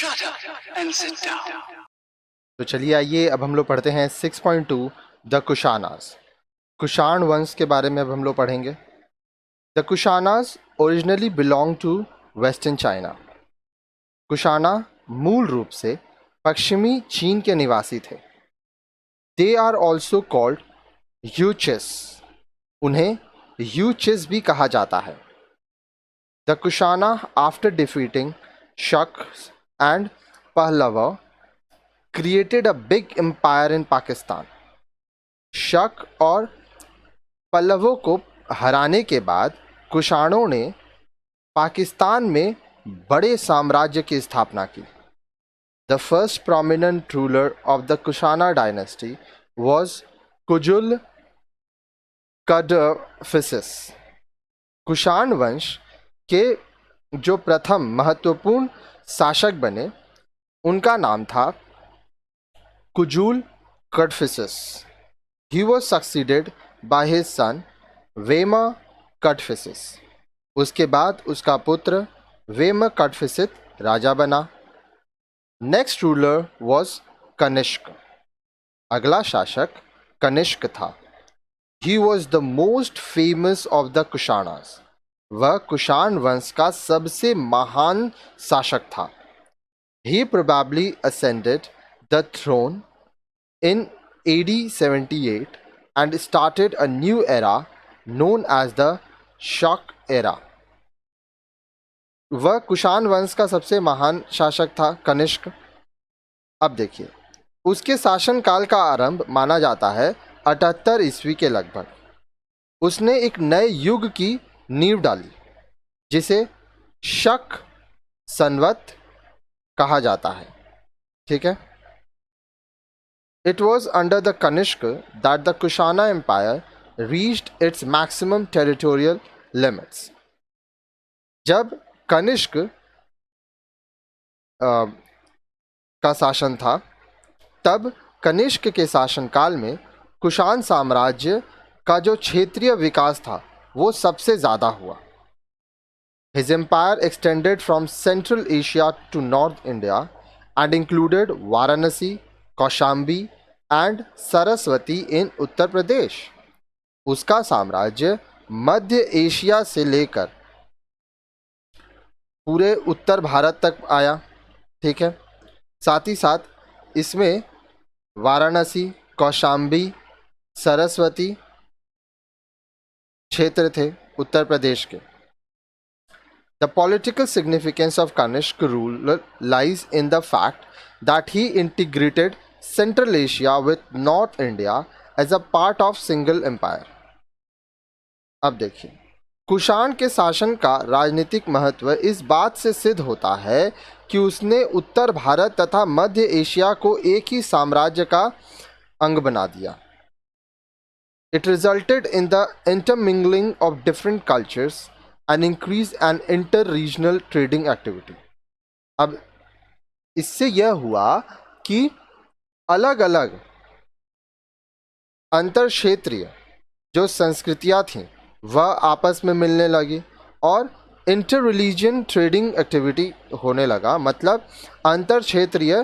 Shut up and sit down. तो चलिए आइए अब हम लोग पढ़ते हैं 6.2 द कुशानास। कुशाण वंश के बारे में अब हम लोग पढ़ेंगे। The Kushanas originally belong to western China. Kushana मूल रूप से पश्चिमी चीन के निवासी थे। They are also called Yuezhis. उन्हें यूचिस भी कहा जाता है। The Kushana after defeating Shaka and Pahlava created a big empire in Pakistan. Shaka और पल्लवों को हराने के बाद कुषाणों ने पाकिस्तान में बड़े साम्राज्य की स्थापना की। The first prominent ruler of the Kushana dynasty was Kujula Kadphises. Kushan वंश के जो प्रथम महत्वपूर्ण शासक बने उनका नाम था Kujula कडफिसिस। He was succeeded by his son वेमा कडफिसिस। उसके बाद उसका पुत्र वेमा कडफिसित राजा बना। Next ruler was Kanishka. अगला शासक कनिष्क था। He was the most famous of the कुशाणास। वह कुषाण वंश का सबसे महान शासक था। He probably ascended the throne in AD 78 and started a new era known as the Shak era। वह कुषाण वंश का सबसे महान शासक था कनिष्क। अब देखिए उसके शासन काल का आरंभ माना जाता है 78 ईस्वी के लगभग। उसने एक नए युग की नींव डाली जिसे शक संवत कहा जाता है। ठीक है। It was under the Kanishk that the Kushana Empire reached its maximum territorial limits। जब कनिष्क का शासन था तब कनिष्क के शासनकाल में कुषाण साम्राज्य का जो क्षेत्रीय विकास था वो सबसे ज़्यादा हुआ। His empire extended from Central Asia to North India and included Varanasi, Kaushambi and Saraswati in Uttar Pradesh. उसका साम्राज्य मध्य एशिया से लेकर पूरे उत्तर भारत तक आया। ठीक है। साथ ही साथ इसमें वाराणसी, कौशाम्बी, सरस्वती क्षेत्र थे उत्तर प्रदेश के। The political significance of Kanishk rule lies in the fact that he integrated Central Asia with North India as a part of single empire। अब देखिए कुषाण के शासन का राजनीतिक महत्व इस बात से सिद्ध होता है कि उसने उत्तर भारत तथा मध्य एशिया को एक ही साम्राज्य का अंग बना दिया। It resulted in the intermingling of different cultures and increase an inter-regional trading activity। अब इससे यह हुआ कि अलग अलग अंतर क्षेत्रीय जो संस्कृतियाँ थीं वह आपस में मिलने लगी और इंटर रिलीजन ट्रेडिंग एक्टिविटी होने लगा। मतलब अंतर क्षेत्रीय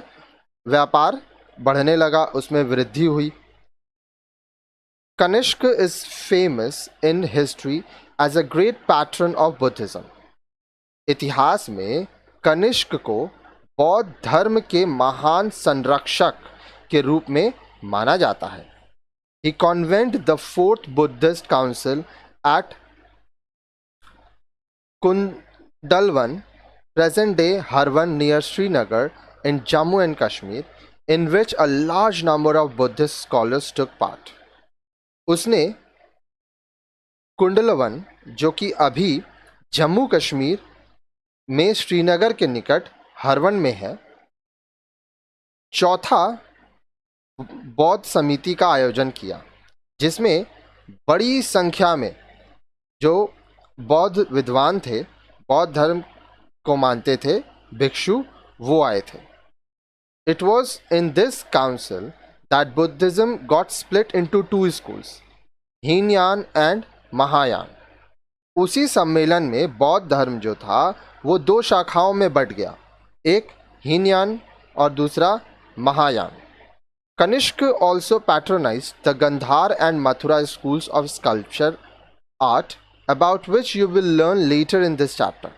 व्यापार बढ़ने लगा, उसमें वृद्धि हुई। Kanishka is famous in history as a great patron of Buddhism. इतिहास में कनिष्क को बौद्ध धर्म के महान संरक्षक के रूप में माना जाता है। He convened the fourth Buddhist council at Kundalwan, present-day Harwan near Srinagar in Jammu and Kashmir, in which a large number of Buddhist scholars took part। उसने कुंडलवन जो कि अभी जम्मू कश्मीर में श्रीनगर के निकट हरवन में है, चौथा बौद्ध समिति का आयोजन किया जिसमें बड़ी संख्या में जो बौद्ध विद्वान थे, बौद्ध धर्म को मानते थे, भिक्षु वो आए थे। It was in this council that Buddhism got split into two schools, Hinayana and Mahayana. उसी सम्मेलन में बौद्ध धर्म जो था वो दो शाखाओं में बंट गया, एक हीनयान और दूसरा Mahayana. Kanishk also patronized the Gandhar and Mathura schools of sculpture art, about which you will learn later in this chapter.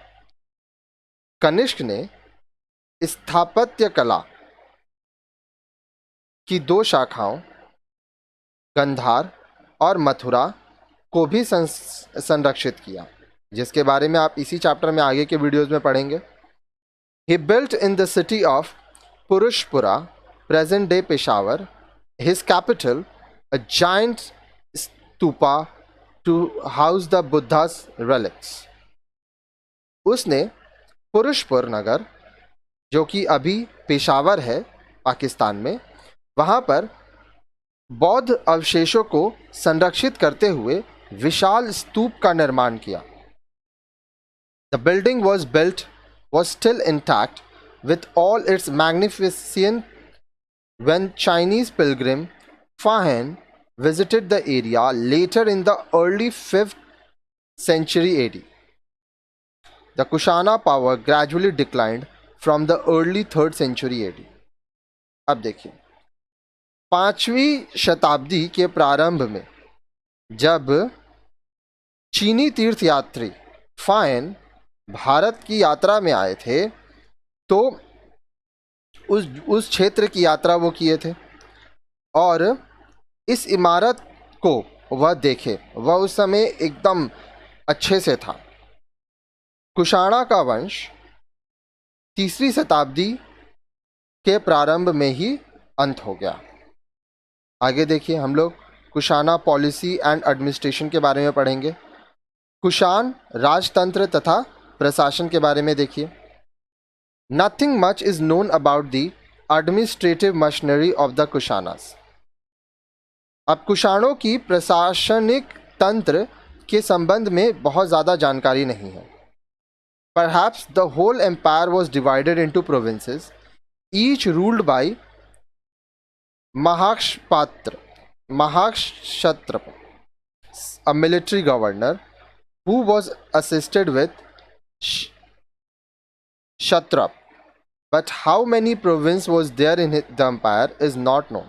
Kanishka ने स्थापत्य कला की दो शाखाओं गंधार और मथुरा को भी संरक्षित किया, जिसके बारे में आप इसी चैप्टर में आगे के वीडियोस में पढ़ेंगे। He built in the city of Purushpura, present day Peshawar, his capital, a giant stupa to house the Buddha's relics. उसने पुरुषपुर नगर, जो कि अभी पेशावर है पाकिस्तान में, वहाँ पर बौद्ध अवशेषों को संरक्षित करते हुए विशाल स्तूप का निर्माण किया। The building was still intact with all its magnificence when Chinese pilgrim Fa-Hien visited the area later in the early 5th century AD. The Kushana power gradually declined from the early 3rd century AD. अब देखिए, 5वीं शताब्दी के प्रारंभ में जब चीनी तीर्थयात्री फायन भारत की यात्रा में आए थे तो उस क्षेत्र की यात्रा वो किए थे और इस इमारत को वह देखे। वह उस समय एकदम अच्छे से था। कुषाणा का वंश 3री शताब्दी के प्रारंभ में ही अंत हो गया। आगे देखिए, हम लोग कुषाणा पॉलिसी एंड एडमिनिस्ट्रेशन के बारे में पढ़ेंगे। कुषाण राजतंत्र तथा प्रशासन के बारे में देखिए। Nothing much is known about the administrative machinery of the Kushanas. अब कुषाणों की प्रशासनिक तंत्र के संबंध में बहुत ज़्यादा जानकारी नहीं है। Perhaps the whole empire was divided into provinces, each ruled by Mahakshatra, a military governor who was assisted with Kshatrap. But how many province was there in the empire is not known.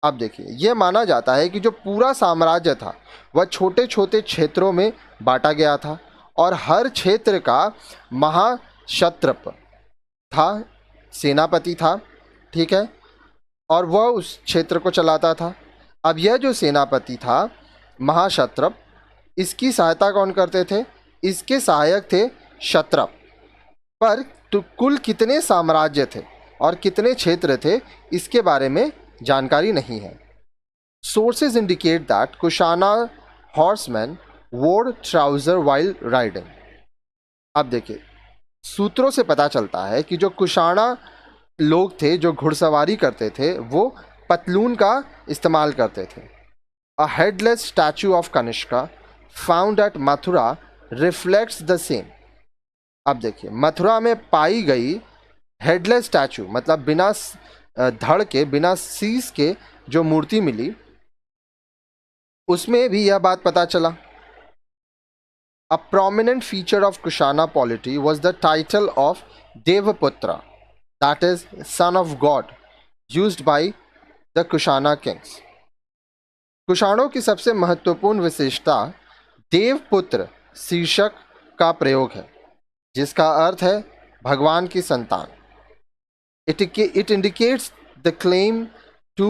अब देखिए, यह माना जाता है कि जो पूरा साम्राज्य था वह छोटे छोटे क्षेत्रों में बांटा गया था और हर क्षेत्र का महाक्षत्रप था, सेनापति था, ठीक है, और वह उस क्षेत्र को चलाता था। अब यह जो सेनापति था महाक्षत्रप, इसकी सहायता कौन करते थे? इसके सहायक थे क्षत्रप। पर तो कुल कितने साम्राज्य थे और कितने क्षेत्र थे, इसके बारे में जानकारी नहीं है। Sources indicate that Kushana horseman वोर ट्राउजर वाइल राइडिंग। अब देखिए, सूत्रों से पता चलता है कि जो कुशाना लोग थे जो घुड़सवारी करते थे वो पतलून का इस्तेमाल करते थे। A headless statue of Kanishka found at Mathura reflects the same. अब देखिए, मथुरा में पाई गई हेडलेस स्टैचू, मतलब बिना धड़ के, बिना शीश के जो मूर्ति मिली, उसमें भी यह बात पता चला। A prominent feature of Kushana polity was the title of Devaputra, that is son of God, used by the Kushana kings. कुशाणों की सबसे महत्वपूर्ण विशेषता देवपुत्र शीर्षक का प्रयोग है, जिसका अर्थ है भगवान की संतान। It indicates the claim to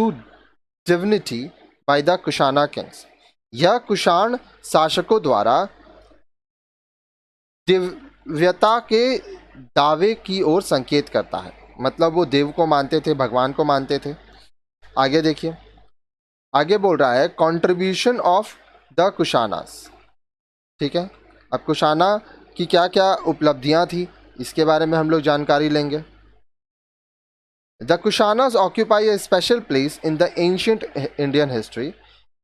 divinity by the Kushana kings. यह कुषाण शासकों द्वारा दिव्यता के दावे की ओर संकेत करता है, मतलब वो देव को मानते थे, भगवान को मानते थे। आगे देखिए, आगे बोल रहा है कंट्रीब्यूशन ऑफ द कुशानास, ठीक है। अब कुशाना की क्या क्या उपलब्धियां थी, इसके बारे में हम लोग जानकारी लेंगे। The Kushanas occupy a special place in the ancient Indian history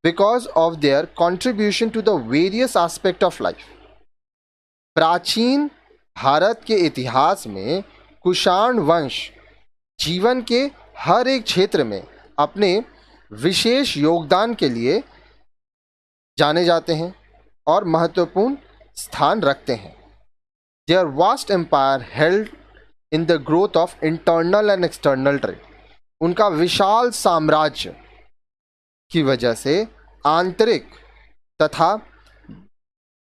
because of their contribution to the various aspects of life. प्राचीन भारत के इतिहास में कुषाण वंश जीवन के हर एक क्षेत्र में अपने विशेष योगदान के लिए जाने जाते हैं और महत्वपूर्ण स्थान रखते हैं। Their vast empire held in the growth of internal and external trade. उनका विशाल साम्राज्य की वजह से आंतरिक तथा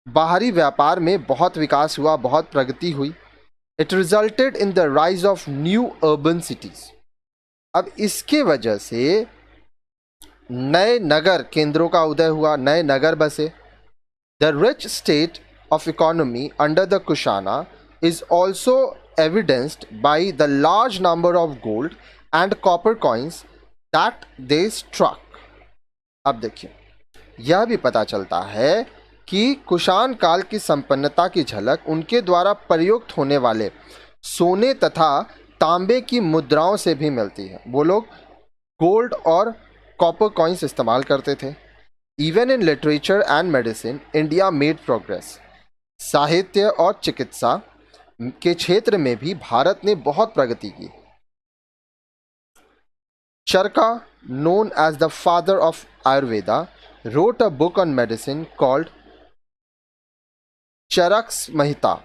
बाहरी व्यापार में बहुत विकास हुआ, बहुत प्रगति हुई। It resulted in the rise of new urban cities. अब इसके वजह से नए नगर केंद्रों का उदय हुआ, नए नगर बसे। The rich state of economy under the Kushana is also evidenced by the large number of gold and copper coins that they struck। अब देखिए, यह भी पता चलता है कि कुषाण काल की संपन्नता की झलक उनके द्वारा प्रयुक्त होने वाले सोने तथा तांबे की मुद्राओं से भी मिलती है। वो लोग गोल्ड और कॉपर कॉइन्स इस्तेमाल करते थे। Even in literature and medicine India made progress. साहित्य और चिकित्सा के क्षेत्र में भी भारत ने बहुत प्रगति की। चरका, known as the father of Ayurveda, wrote a book on medicine called Charak Samhita,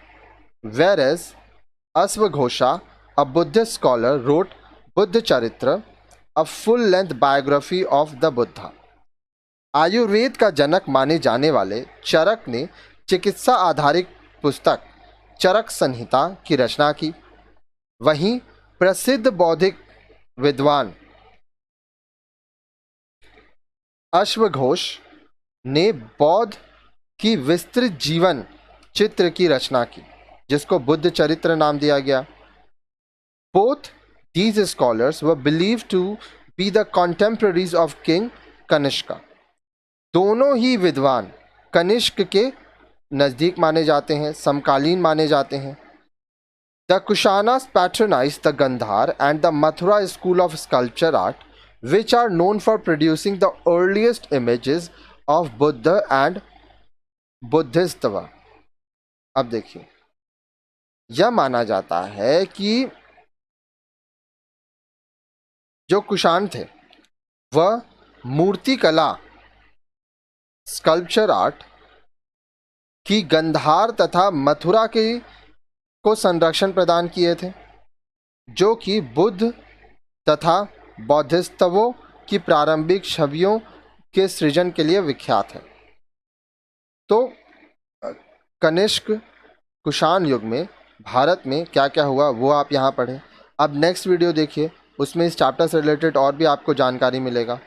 whereas Asvaghosha, a Buddhist scholar, wrote Buddha Charitra, a full-length biography of the Buddha। Ayurveda का जनक माने जाने वाले चरक ने चिकित्सा आधारित पुस्तक चरक संहिता की रचना की। वहीं प्रसिद्ध बौद्धिक विद्वान अश्वघोष ने बौद्ध की विस्तृत जीवन चित्र की रचना की, जिसको बुद्ध चरित्र नाम दिया गया। Both these scholars were believe to be the contemporaries of king Kanishka. दोनों ही विद्वान कनिष्क के नज़दीक माने जाते हैं, समकालीन माने जाते हैं। The Kushanas patronize the Gandhara and the Mathura school of sculpture art, which are known for producing the earliest images of Buddha and Bodhisattva. अब देखिए, यह माना जाता है कि जो कुषाण थे वह मूर्ति कला, स्कल्पचर आर्ट की गंधार तथा मथुरा के को संरक्षण प्रदान किए थे, जो कि बुद्ध तथा बौद्धिस्तवों की प्रारंभिक छवियों के सृजन के लिए विख्यात है। तो कनिष्क कुषाण युग में भारत में क्या क्या हुआ वो आप यहाँ पढ़ें। अब नेक्स्ट वीडियो देखिए, उसमें इस चैप्टर से रिलेटेड और भी आपको जानकारी मिलेगा।